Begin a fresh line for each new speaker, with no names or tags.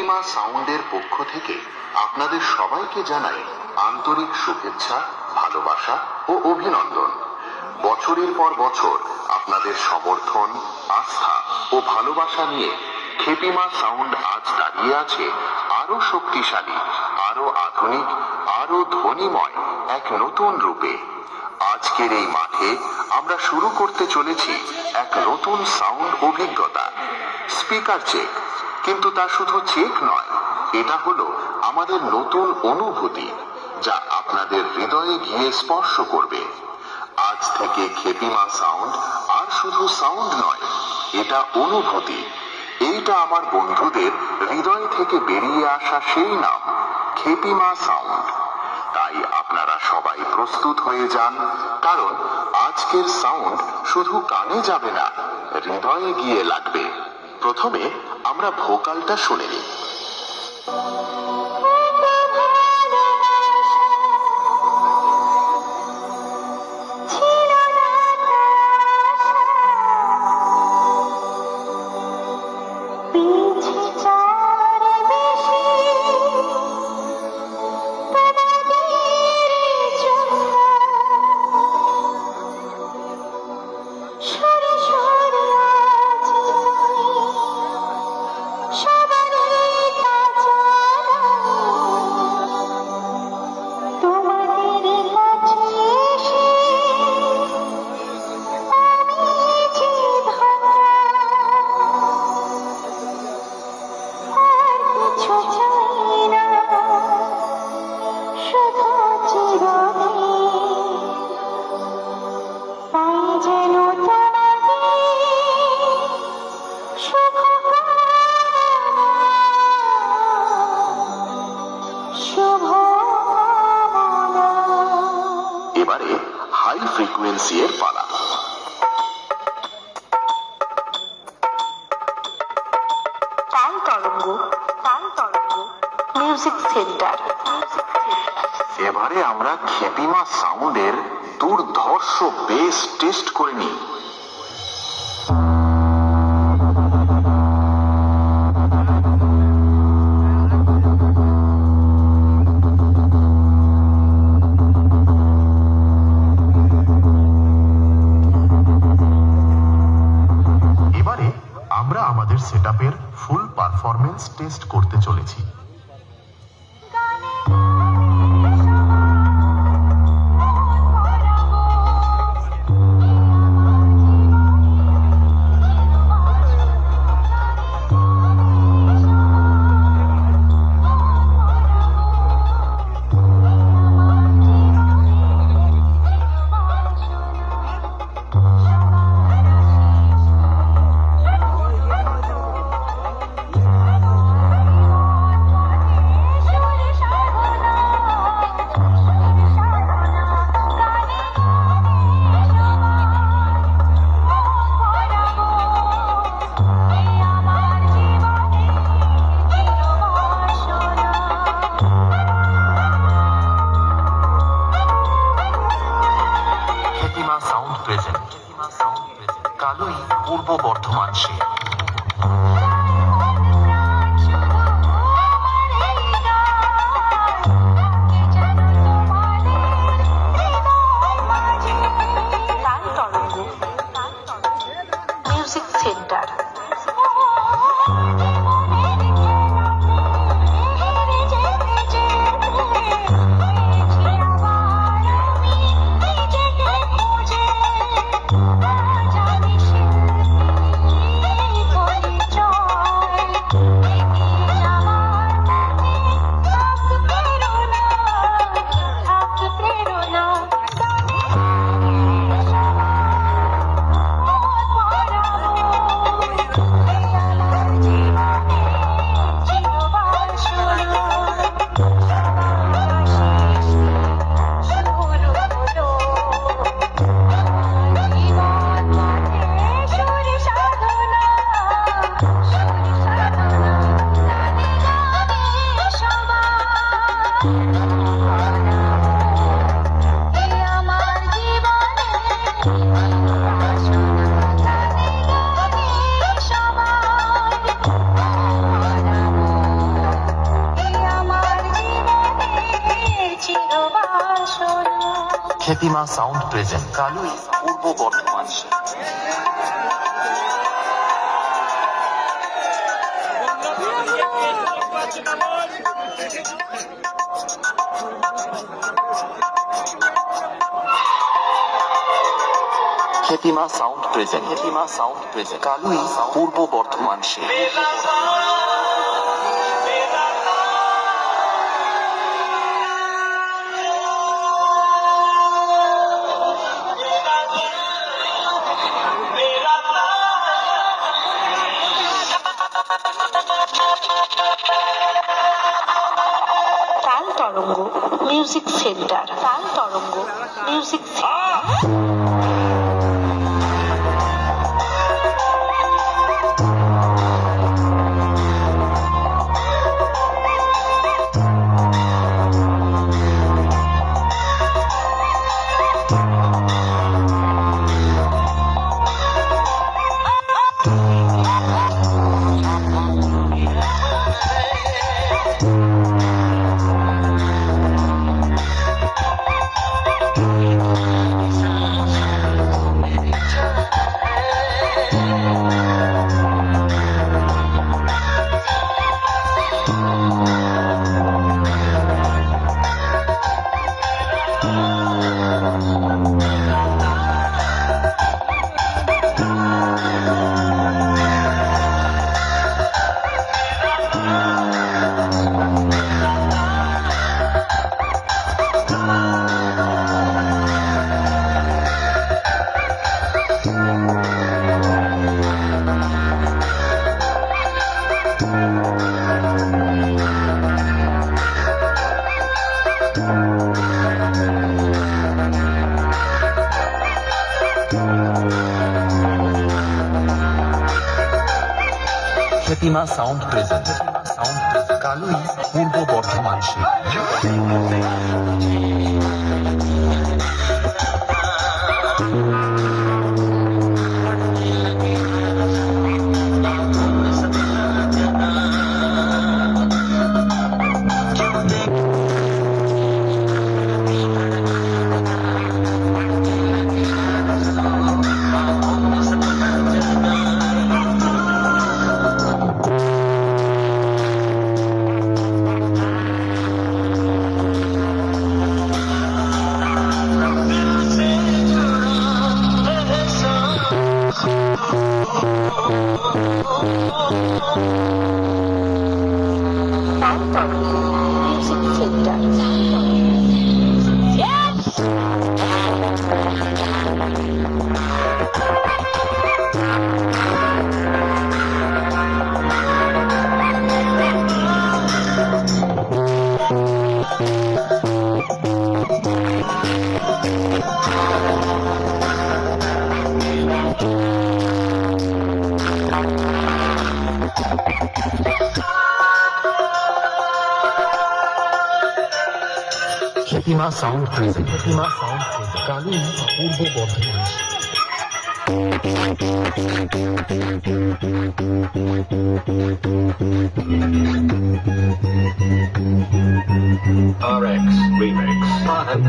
খেপিমা সাউন্ডের পক্ষ থেকে আপনাদের সবাইকে জানাই আন্তরিক শুভেচ্ছা, ভালোবাসা ও অভিনন্দন। বছরের পর বছর আপনাদের সমর্থন, আস্থা ও ভালোবাসা নিয়ে খেপিমা সাউন্ড আজ দাঁড়িয়ে আছে আরো শক্তিশালী, আরো আধুনিক, আরো ধ্বনিময় এক নতুন রূপে। আজকের এই মাঠে আমরা শুরু করতে চলেছি এক নতুন সাউন্ড অভিজ্ঞতা। স্পিকার চেক, কিন্তু তা শুধু চেক নয়, এটা হলো আমাদের নতুন অনুভূতি, যা আপনাদের হৃদয়ে গিয়ে স্পর্শ করবে। আজ থেকে খেপিমা সাউন্ড আর শুধু সাউন্ড নয়, এটা অনুভূতি। এইটা আমার বন্ধুদের হৃদয় থেকে বেরিয়ে আসা সেই নাম, খেপিমা সাউন্ড। তাই আপনারা সবাই প্রস্তুত হয়ে যান, কারণ আজকের সাউন্ড শুধু কানে যাবে না, হৃদয়ে গিয়ে লাগবে। প্রথমে আমরা ভোকালটা শুনে নিই। এবারে হাই ফ্রিকোয়েন্সি এর পালা।
তাল তরঙ্গ, মিউজিক সেন্টার।
এবারে আমরা খেপিমা সাউন্ডের দুর্ধর্ষ বেস টেস্ট করে নিই। আমরা আমাদের সেটআপের ফুল পারফরম্যান্স টেস্ট করতে চলেছি। সাউন্ড প্রেজেন্ট, কালুই পূর্ব বর্ধমান সে।
Music centre.
খ্যাতিমা সাউন্ড প্রেজেন্ট
কালুই পূর্ব বর্ধমান। খ্যাতিমা sound present Kalui Purba Bardhaman.
Taal Tarang music centre. Taal Tarang music centre.
খ্যাতিমা sound present Kalui Purba Bardhaman.
Taal Tarang music centre.
খ্যাতিমা sound present Kalui Purba Bardhaman.
RX Remix and